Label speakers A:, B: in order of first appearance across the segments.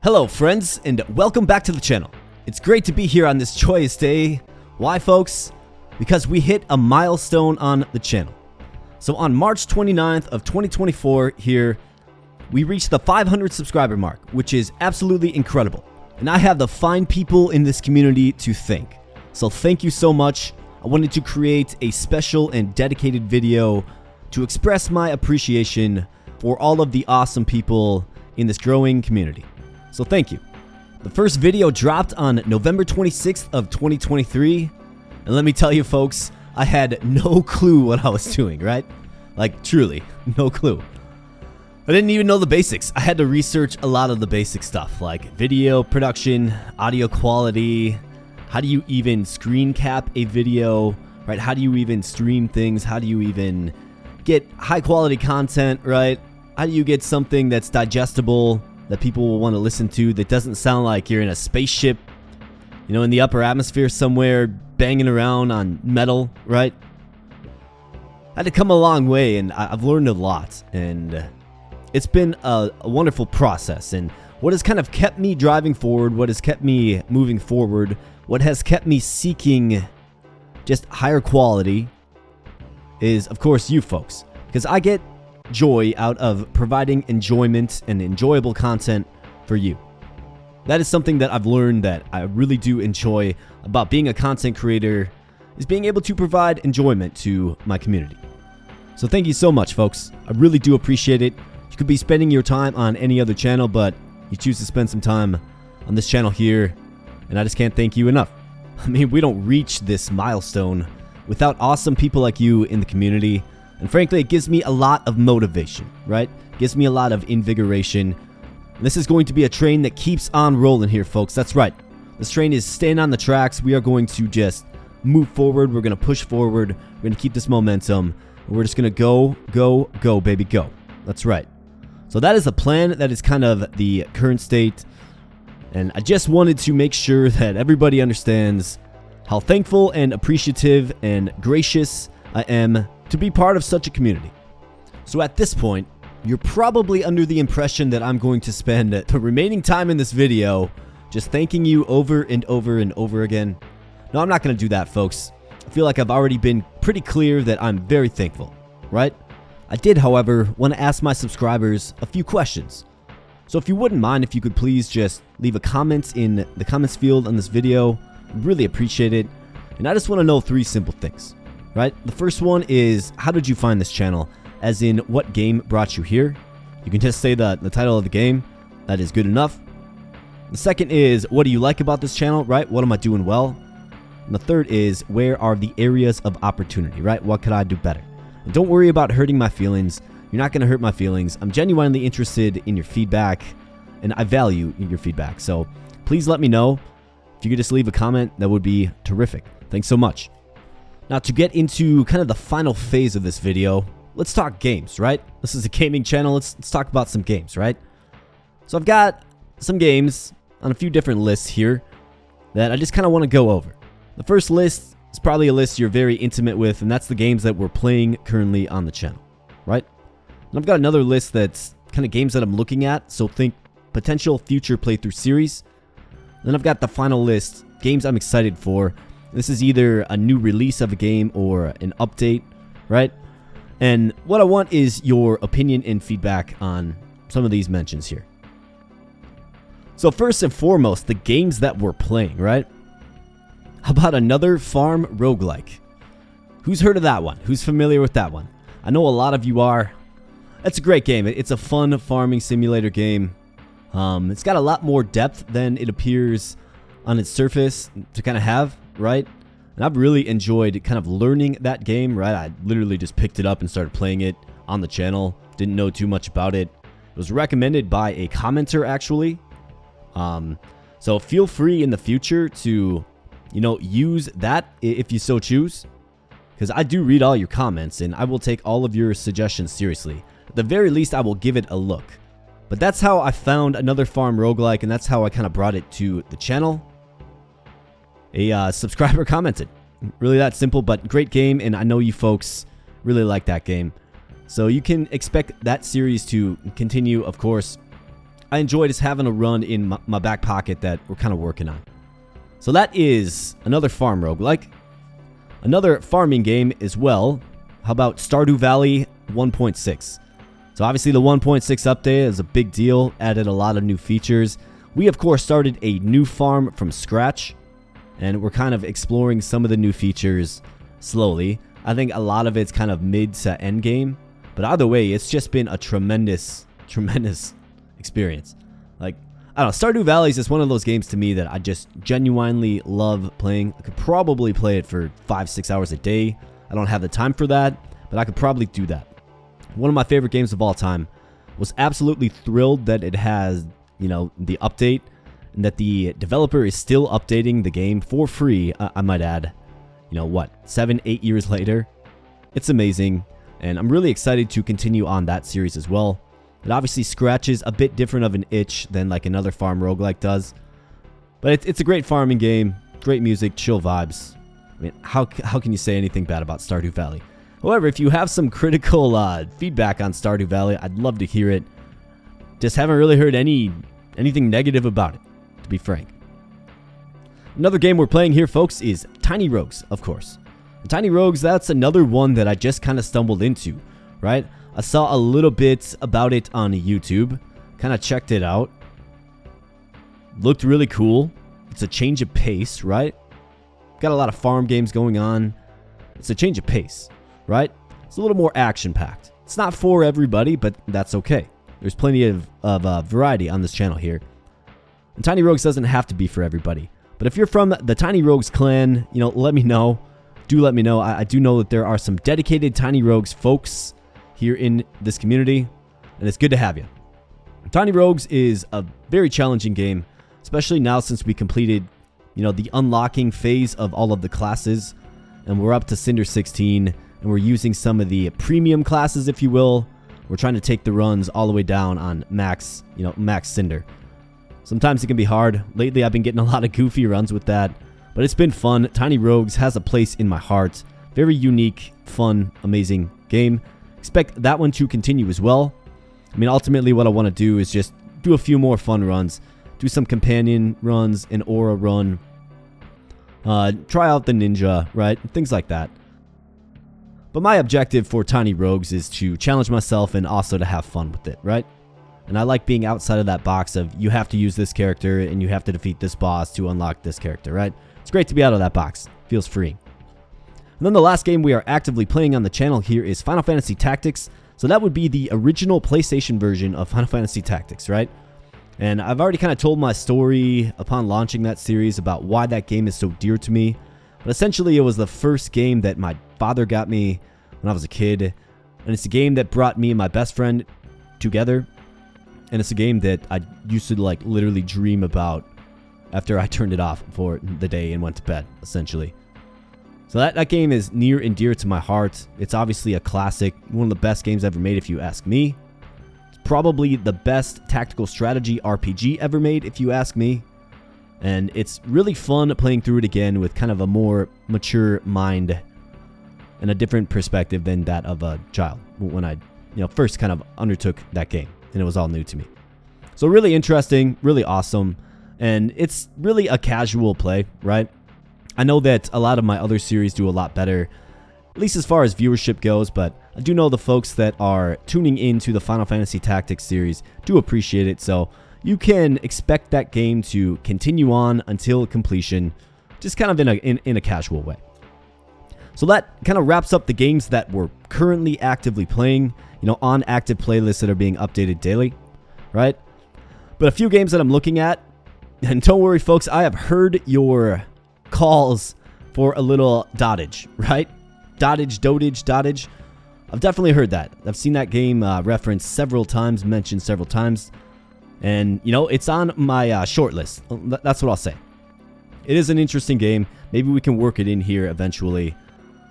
A: Hello friends, and welcome back to the channel. It's great to be here on this joyous day. Why folks? Because we hit a milestone on the channel. So on March 29th of 2024 here, we reached the 500 subscriber mark, which is absolutely incredible. And I have the fine people in this community to thank. So thank you so much. I wanted to create a special and dedicated video to express my appreciation for all of the awesome people in this growing community. So thank you. The first video dropped on November 26th of 2023. And let me tell you folks, I had no clue what I was doing, right? Like truly, no clue. I didn't even know the basics. I had to research a lot of the basic stuff like video production, audio quality, how do you even screen cap a video, right? How do you even stream things? How do you even get high quality content, right? How do you get something that's digestible, that people will want to listen to, that doesn't sound like you're in a spaceship, you know, in the upper atmosphere somewhere, banging around on metal, right? I had to come a long way, and I've learned a lot, and it's been a wonderful process. And what has kind of kept me driving forward, what has kept me moving forward, what has kept me seeking just higher quality is, of course, you folks. Because I get joy out of providing enjoyment and enjoyable content for you. That is something that I've learned that I really do enjoy about being a content creator, is being able to provide enjoyment to my community. So thank you so much, folks. I really do appreciate it. You could be spending your time on any other channel, but you choose to spend some time on this channel here, and I just can't thank you enough. I mean, we don't reach this milestone without awesome people like you in the community. And frankly, it gives me a lot of motivation, right? It gives me a lot of invigoration. And this is going to be a train that keeps on rolling here, folks. That's right. This train is staying on the tracks. We are going to just move forward. We're going to push forward. We're going to keep this momentum. And we're just going to go, baby, go. That's right. So that is a plan. That is kind of the current state. And I just wanted to make sure that everybody understands how thankful and appreciative and gracious I am to be part of such a community. So at this point, you're probably under the impression that I'm going to spend the remaining time in this video just thanking you over and over and over again. No, I'm not going to do that, folks. I feel like I've already been pretty clear that I'm very thankful, right? I did, however, want to ask my subscribers a few questions. So if you wouldn't mind, if you could please just leave a comment in the comments field on this video, I'd really appreciate it. And I just want to know 3 simple things. Right? The first one is, how did you find this channel? As in, what game brought you here? You can just say the title of the game. That is good enough. The second is, what do you like about this channel? Right? What am I doing well? And the third is, where are the areas of opportunity? Right? What could I do better? And don't worry about hurting my feelings. You're not going to hurt my feelings. I'm genuinely interested in your feedback, and I value your feedback. So please let me know. If you could just leave a comment, that would be terrific. Thanks so much. Now, to get into kind of the final phase of this video, let's talk games, right? This is a gaming channel. Let's talk about some games, right? So I've got some games on a few different lists here that I just kind of want to go over. The first list is probably a list you're very intimate with, and that's the games that we're playing currently on the channel, right? And I've got another list that's kind of games that I'm looking at, so think potential future playthrough series. Then I've got the final list, games I'm excited for. This is either a new release of a game or an update, right? And what I want is your opinion and feedback on some of these mentions here. So first and foremost, the games that we're playing, right? How about another farm roguelike? Who's heard of that one? Who's familiar with that one? I know a lot of you are. It's a great game. It's a fun farming simulator game. It's got a lot more depth than it appears on its surface to kind of have, right? And I've really enjoyed kind of learning that game, right? I literally just picked it up and started playing it on the channel. Didn't know too much about it. It was recommended by a commenter, actually. So feel free in the future to, you know, use that if you so choose. Because I do read all your comments, and I will take all of your suggestions seriously. At the very least, I will give it a look. But that's how I found another farm roguelike, and that's how I kind of brought it to the channel. A subscriber commented. Really that simple, but great game, and I know you folks really like that game. So you can expect that series to continue, of course. I enjoy just having a run in my back pocket that we're kind of working on. So that is another farm roguelike. Another farming game as well. How about Stardew Valley 1.6? So obviously the 1.6 update is a big deal, added a lot of new features. We of course started a new farm from scratch, and we're kind of exploring some of the new features slowly. I think a lot of it's kind of mid to end game, but either way, it's just been a tremendous experience. Like, I don't know, Stardew Valley is just one of those games to me that I just genuinely love playing. I could probably play it for 5-6 hours a day. I don't have the time for that, but I could probably do that. One of my favorite games of all time. Was absolutely thrilled that it has, you know, the update, and that the developer is still updating the game for free, I might add. You know, what, 7-8 years later? It's amazing, and I'm really excited to continue on that series as well. It obviously scratches a bit different of an itch than like another farm roguelike does. But it's a great farming game, great music, chill vibes. I mean, how can you say anything bad about Stardew Valley? However, if you have some critical feedback on Stardew Valley, I'd love to hear it. Just haven't really heard anything negative about it, to be frank. Another game we're playing here, folks, is Tiny Rogues, of course. And Tiny Rogues, that's another one that I just kind of stumbled into, right? I saw a little bit about it on YouTube, kind of checked it out. Looked really cool. It's a change of pace, right? Got a lot of farm games going on. It's a change of pace, right? It's a little more action-packed. It's not for everybody, but that's okay. There's plenty of variety on this channel here. And Tiny Rogues doesn't have to be for everybody. But if you're from the Tiny Rogues clan, you know, let me know. Do let me know. I do know that there are some dedicated Tiny Rogues folks here in this community, and it's good to have you. Tiny Rogues is a very challenging game, especially now since we completed, you know, the unlocking phase of all of the classes, and we're up to Cinder 16, and we're using some of the premium classes, if you will. We're trying to take the runs all the way down on max, you know, max Cinder. Sometimes it can be hard. Lately, I've been getting a lot of goofy runs with that, but it's been fun. Tiny Rogues has a place in my heart. Very unique, fun, amazing game. Expect that one to continue as well. I mean, ultimately, what I want to do is just do a few more fun runs. Do some companion runs, an aura run. Try out the ninja, right? Things like that. But my objective for Tiny Rogues is to challenge myself and also to have fun with it, right? And I like being outside of that box of you have to use this character and you have to defeat this boss to unlock this character, right? It's great to be out of that box. Feels freeing. And then the last game we are actively playing on the channel here is Final Fantasy Tactics. So that would be the original PlayStation version of Final Fantasy Tactics, right? And I've already kind of told my story upon launching that series about why that game is so dear to me. But essentially, it was the first game that my father got me when I was a kid. And it's a game that brought me and my best friend together. And it's a game that I used to like literally dream about after I turned it off for the day and went to bed, essentially. So that game is near and dear to my heart. It's obviously a classic, one of the best games ever made if you ask me. It's probably the best tactical strategy RPG ever made if you ask me. And it's really fun playing through it again with kind of a more mature mind and a different perspective than that of a child when I, you know, first kind of undertook that game and it was all new to me. So really interesting, really awesome, and it's really a casual play, right? I know that a lot of my other series do a lot better, at least as far as viewership goes, but I do know the folks that are tuning into the Final Fantasy Tactics series do appreciate it, so you can expect that game to continue on until completion, just kind of in a casual way. So that kind of wraps up the games that we're currently actively playing, you know, on active playlists that are being updated daily, right? But a few games that I'm looking at, and don't worry folks, I have heard your calls for a little dotage, right? Dotage. I've definitely heard that. I've seen that game referenced several times, mentioned several times. And, you know, it's on my short list. That's what I'll say. It is an interesting game. Maybe we can work it in here eventually.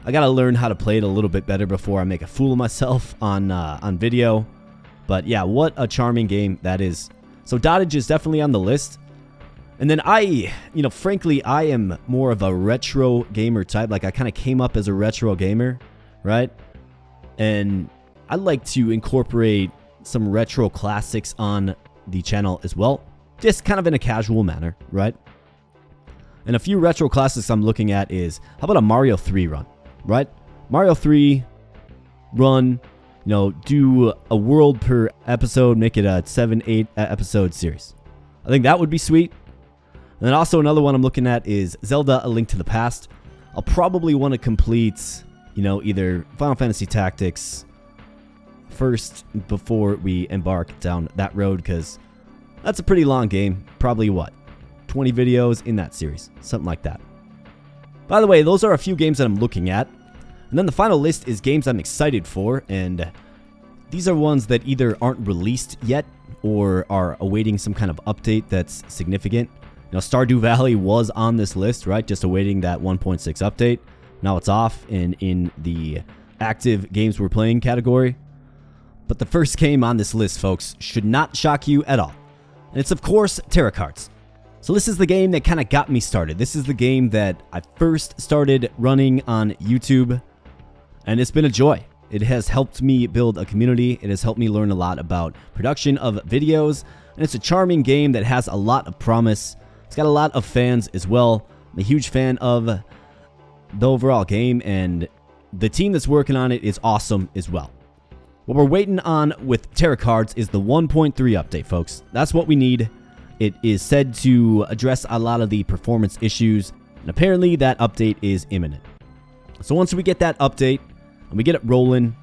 A: I gotta learn how to play it a little bit better before I make a fool of myself on video. But yeah, what a charming game that is. So Dotage is definitely on the list. And then frankly, I am more of a retro gamer type. Like, I kind of came up as a retro gamer, right? And I like to incorporate some retro classics on the channel as well, just kind of in a casual manner, right? And a few retro classics I'm looking at is, how about a Mario 3 run, right? Mario 3 run, you know, do a world per episode, make it a 7-8 episode series. I think that would be sweet. And then also another one I'm looking at is Zelda: A Link to the Past. I'll probably want to complete, you know, either Final Fantasy Tactics first before we embark down that road, because that's a pretty long game. Probably what, 20 videos in that series, something like that. By the way, those are a few games that I'm looking at. And then the final list is games I'm excited for, and these are ones that either aren't released yet or are awaiting some kind of update that's significant. You know, Stardew Valley was on this list, right? Just awaiting that 1.6 update. Now it's off and in the active games we're playing category. But the first game on this list, folks, should not shock you at all. And it's, of course, Tarot Cards. So this is the game that kind of got me started. This is the game that I first started running on YouTube, and it's been a joy. It has helped me build a community. It has helped me learn a lot about production of videos, and it's a charming game that has a lot of promise. It's got a lot of fans as well. I'm a huge fan of the overall game, and the team that's working on it is awesome as well. What we're waiting on with Tarot Cards is the 1.3 update, folks. That's what we need. It is said to address a lot of the performance issues, and apparently that update is imminent. So once we get that update and we get it rolling,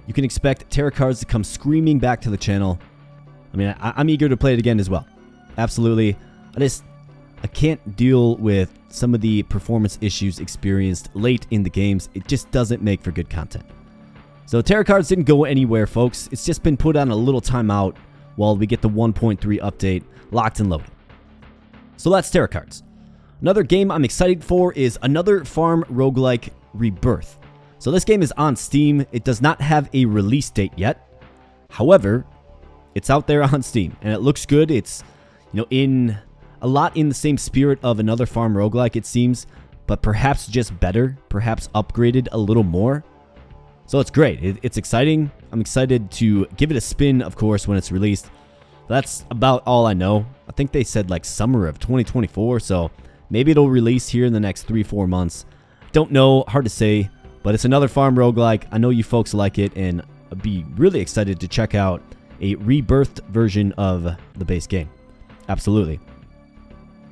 A: you can expect Tarot Cards to come screaming back to the channel. I mean, I'm eager to play it again as well. Absolutely. I can't deal with some of the performance issues experienced late in the games. It just doesn't make for good content. So Tarot Cards didn't go anywhere, folks. It's just been put on a little timeout while we get the 1.3 update locked and loaded. So that's Tarot Cards. Another game I'm excited for is another farm roguelike, Rebirth. So this game is on Steam. It does not have a release date yet. However, it's out there on Steam and it looks good. It's, you know, in a lot in the same spirit of another farm roguelike, it seems, but perhaps just better, perhaps upgraded a little more. So it's great. It's exciting. I'm excited to give it a spin, of course, when it's released. That's about all I know. I think they said like summer of 2024, so maybe it'll release here in the next 3-4 months. Don't know, hard to say, but it's another farm roguelike. I know you folks like it, and I'd be really excited to check out a rebirthed version of the base game. Absolutely.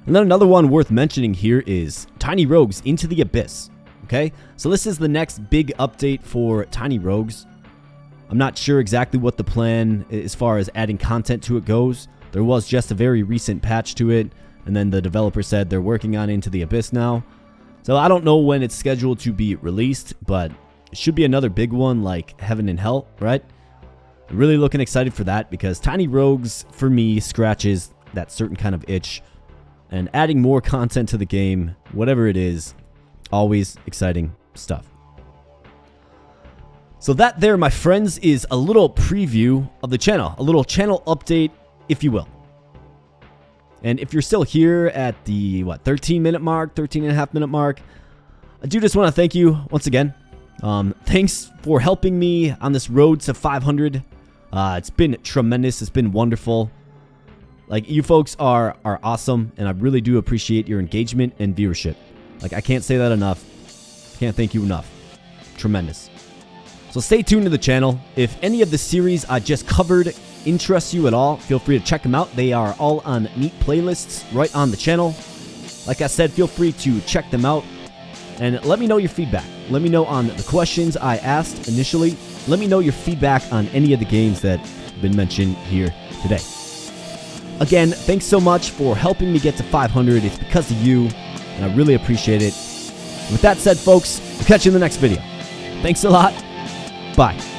A: And then another one worth mentioning here is Tiny Rogues Into the Abyss. Okay, so this is the next big update for Tiny Rogues. I'm not sure exactly what the plan as far as adding content to it goes. There was just a very recent patch to it, and then the developer said they're working on Into the Abyss now. So I don't know when it's scheduled to be released, but it should be another big one like Heaven and Hell, right? I'm really looking excited for that because Tiny Rogues, for me, scratches that certain kind of itch. And adding more content to the game, whatever it is, always exciting stuff. So that there, my friends, is a little preview of the channel, a little channel update, if you will. And if you're still here at the 13-minute mark, 13.5-minute mark, I do just want to thank you once again. Thanks for helping me on this road to 500. It's been tremendous. It's been wonderful. Like, you folks are awesome, and I really do appreciate your engagement and viewership. Like, I can't say that enough. Can't thank you enough. Tremendous. So stay tuned to the channel. If any of the series I just covered interests you at all, feel free to check them out. They are all on neat playlists right on the channel. Like I said, feel free to check them out. And let me know your feedback. Let me know on the questions I asked initially. Let me know your feedback on any of the games that have been mentioned here today. Again, thanks so much for helping me get to 500. It's because of you, and I really appreciate it. With that said, folks, we'll catch you in the next video. Thanks a lot. Bye.